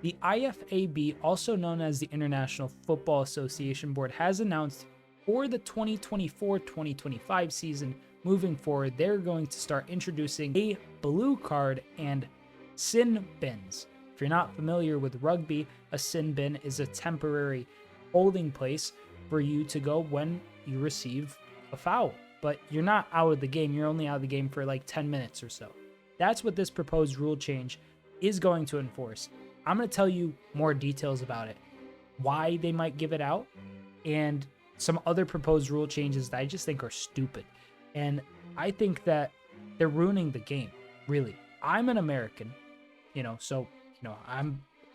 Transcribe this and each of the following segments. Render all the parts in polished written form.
The IFAB, also known as the International Football Association Board, has announced for the 2024-2025 season moving forward, they're going to start introducing a blue card and sin bins. If you're not familiar with rugby, a sin bin is a temporary holding place for you to go when you receive a foul. But you're not out of the game. You're only out of the game for like 10 minutes or so. That's what this proposed rule change is going to enforce. I'm going to tell you more details about it, why they might give it out, and some other proposed rule changes that I just think are stupid. And I think that they're ruining the game, really. I'm an American, so,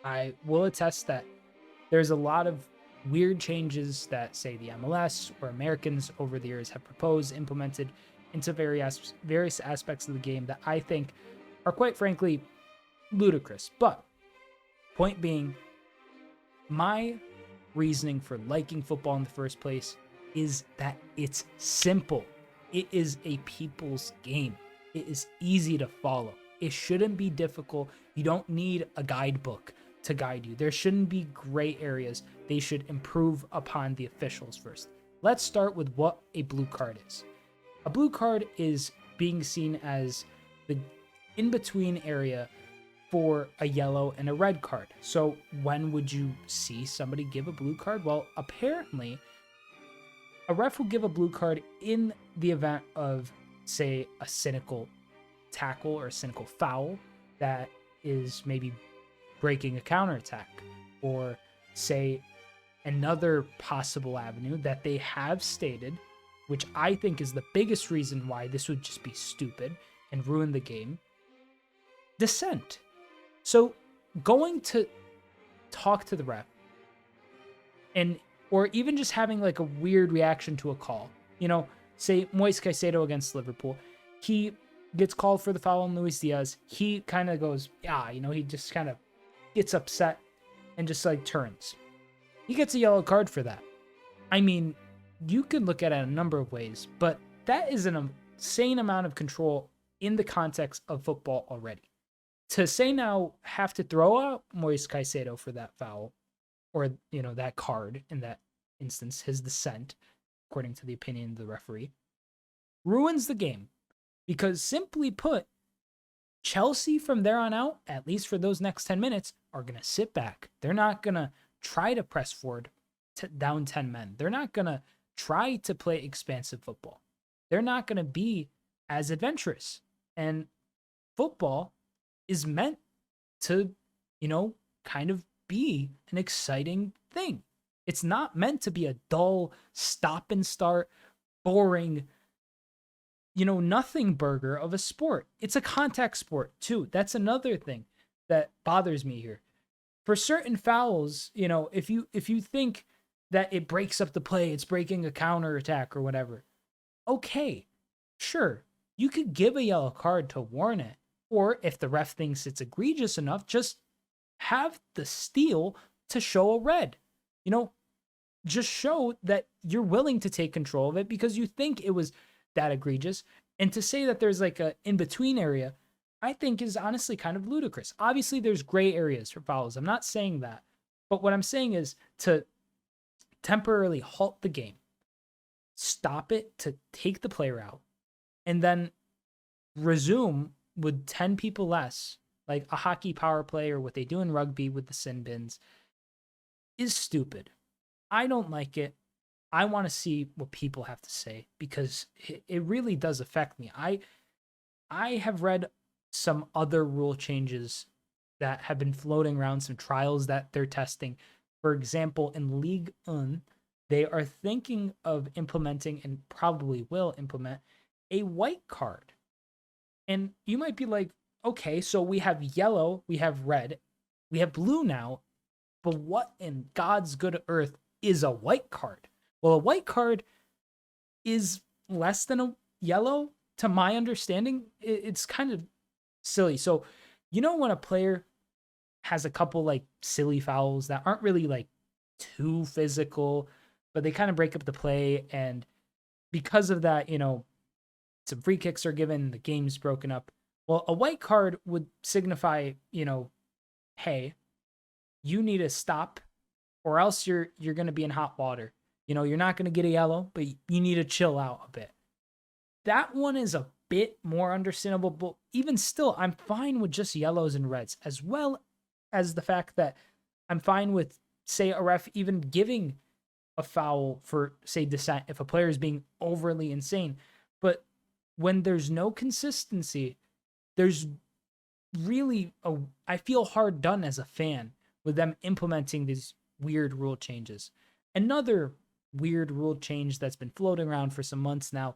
I will attest that there's a lot of weird changes that, say, the MLS or Americans over the years have proposed, implemented into various aspects of the game that I think are, quite frankly, ludicrous. But point being, my reasoning for liking football in the first place is that it's simple. It is a people's game. It is easy to follow. It shouldn't be difficult. You don't need a guidebook to guide you. There shouldn't be gray areas. They should improve upon the officials first. Let's start with what a blue card is. A blue card is being seen as the in-between area for a yellow and a red card. So when would you see somebody give a blue card? Well, apparently, a ref will give a blue card in the event of, say, a cynical tackle or a cynical foul that is maybe breaking a counterattack, or, say, another possible avenue that they have stated, which I think is the biggest reason why this would just be stupid and ruin the game: dissent. So going to talk to the ref, or even just having like a weird reaction to a call, say Moise Caicedo against Liverpool, he gets called for the foul on Luis Diaz. He kind of goes, he just kind of gets upset and just like turns. He gets a yellow card for that. I mean, you could look at it a number of ways, but that is an insane amount of control in the context of football already. To say now have to throw out Moise Caicedo for that foul, or, that card in that instance, his dissent, according to the opinion of the referee, ruins the game. Because simply put, Chelsea from there on out, at least for those next 10 minutes, are going to sit back. They're not going to try to press forward down 10 men. They're not going to try to play expansive football. They're not going to be as adventurous. And football is meant to, kind of be an exciting thing. It's not meant to be a dull, stop and start, boring, nothing burger of a sport. It's a contact sport too. That's another thing that bothers me here. For certain fouls, if you think that it breaks up the play, it's breaking a counter attack or whatever, okay, sure, you could give a yellow card to warn it. Or if the ref thinks it's egregious enough, just have the steal to show a red. Just show that you're willing to take control of it because you think it was that egregious. And to say that there's like a in-between area, I think is honestly kind of ludicrous. Obviously, there's gray areas for fouls. I'm not saying that. But what I'm saying is to temporarily halt the game, stop it to take the player out, and then resume with 10 people less, like a hockey power play or what they do in rugby with the sin bins, is stupid. I don't like it. I want to see what people have to say because it really does affect me. I have read some other rule changes that have been floating around, some trials that they're testing. For example, in Ligue 1, they are thinking of implementing, and probably will implement, a white card. And you might be like, okay, so we have yellow, we have red, we have blue now, but what in God's good earth is a white card? Well, a white card is less than a yellow, to my understanding. It's kind of silly. So, when a player has a couple like silly fouls that aren't really like too physical, but they kind of break up the play, and because of that, some free kicks are given, the game's broken up. Well, a white card would signify, hey, you need to stop, or else you're going to be in hot water. You're not going to get a yellow, but you need to chill out a bit. That one is a bit more understandable, but even still, I'm fine with just yellows and reds, as well as the fact that I'm fine with, say, a ref even giving a foul for, say, dissent if a player is being overly insane. But when there's no consistency, there's really I feel hard done as a fan with them implementing these weird rule changes. Another weird rule change that's been floating around for some months now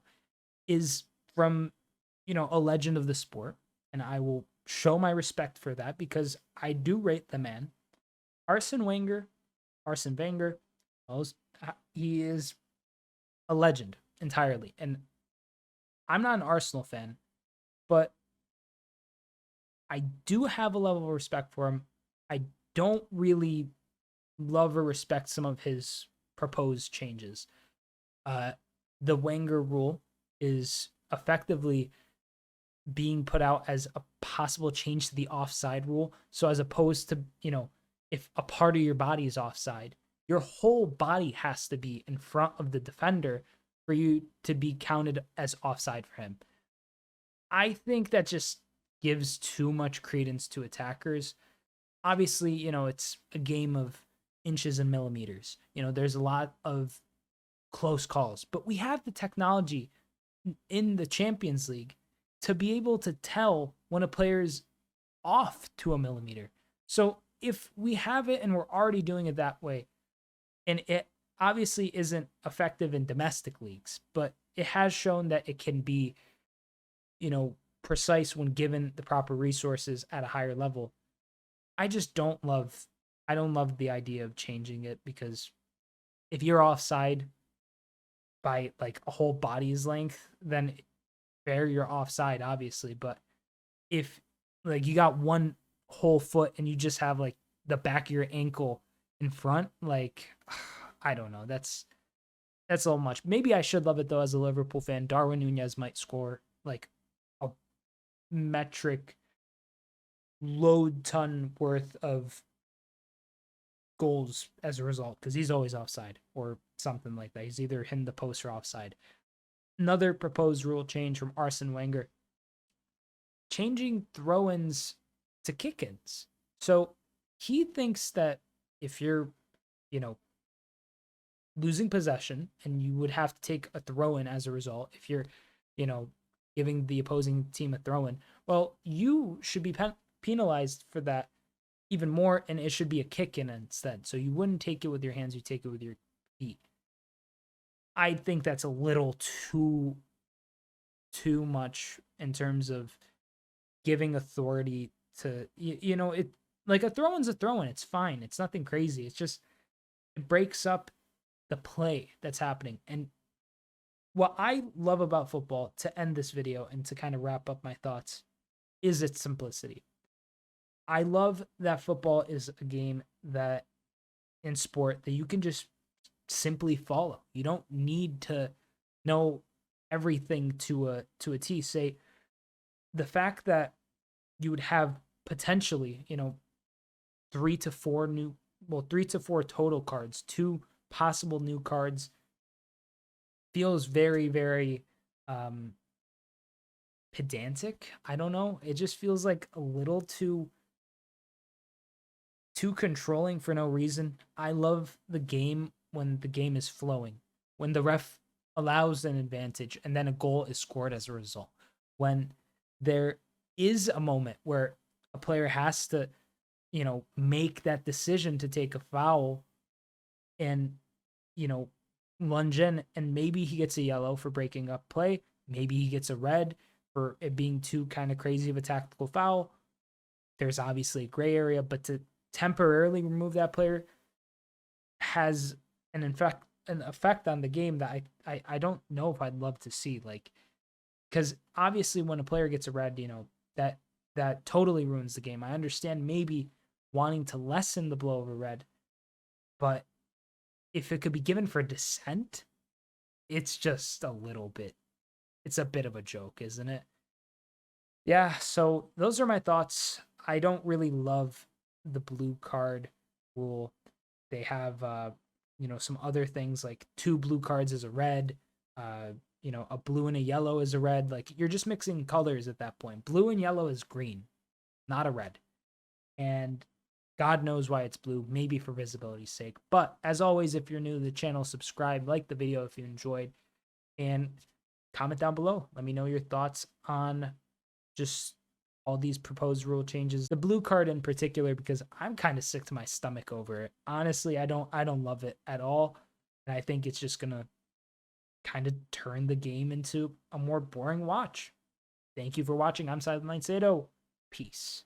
is from, a legend of the sport, and I will show my respect for that because I do rate the man. Arsene Wenger, he is a legend entirely. And I'm not an Arsenal fan, but I do have a level of respect for him. I don't really love or respect some of his proposed changes. The Wenger rule is effectively being put out as a possible change to the offside rule. So as opposed to, if a part of your body is offside, your whole body has to be in front of the defender for you to be counted as offside for him. I think that just gives too much credence to attackers. Obviously, it's a game of inches and millimeters. There's a lot of close calls, but we have the technology in the Champions League to be able to tell when a player's off to a millimeter. So if we have it and we're already doing it that way, and it obviously isn't effective in domestic leagues, but it has shown that it can be, precise when given the proper resources at a higher level. I don't love the idea of changing it, because if you're offside by like a whole body's length, then fair, you're offside, obviously. But if like you got one whole foot and you just have like the back of your ankle in front, like I don't know, that's a little much. Maybe I should love it though as a Liverpool fan. Darwin Nunez might score like a metric load ton worth of goals as a result, because he's always offside or something like that. He's either hitting the post or offside. Another proposed rule change from Arsene Wenger: changing throw-ins to kick-ins. So he thinks that if you're, losing possession, and you would have to take a throw-in as a result, if you're, giving the opposing team a throw-in, well, you should be penalized for that even more, and it should be a kick-in instead. So you wouldn't take it with your hands, you take it with your feet. I think that's a little too much in terms of giving authority to, it, like a throw-in's a throw-in. It's fine. It's nothing crazy. It's just, it breaks up the play that's happening. And what I love about football, to end this video and to kind of wrap up my thoughts, is its simplicity. I love that football is a game that, in sport, that you can just simply follow. You don't need to know everything to a T. Say, the fact that you would have potentially, 3 to 4 total cards, 2 possible new cards, feels very, very pedantic. I don't know. It just feels like a little too controlling for no reason. I love the game when the game is flowing, when the ref allows an advantage and then a goal is scored as a result. When there is a moment where a player has to, make that decision to take a foul and, lunge in, and maybe he gets a yellow for breaking up play. Maybe he gets a red for it being too kind of crazy of a tactical foul. There's obviously a gray area, but to temporarily remove that player has an effect on the game that I don't know if I'd love to see. Like, because obviously when a player gets a red, that totally ruins the game. I understand maybe wanting to lessen the blow of a red, but if it could be given for dissent, it's just a bit of a joke, isn't it? Yeah, so those are my thoughts. I don't really love the blue card. rule. They have, some other things like 2 blue cards is a red, a blue and a yellow is a red. Like, you're just mixing colors at that point. Blue and yellow is green, not a red. And God knows why it's blue, maybe for visibility's sake. But as always, if you're new to the channel, subscribe, like the video if you enjoyed, and comment down below. Let me know your thoughts on just all these proposed rule changes. The blue card in particular, because I'm kind of sick to my stomach over it. Honestly, I don't love it at all. And I think it's just gonna kind of turn the game into a more boring watch. Thank you for watching. I'm Sideline Sedo. Peace.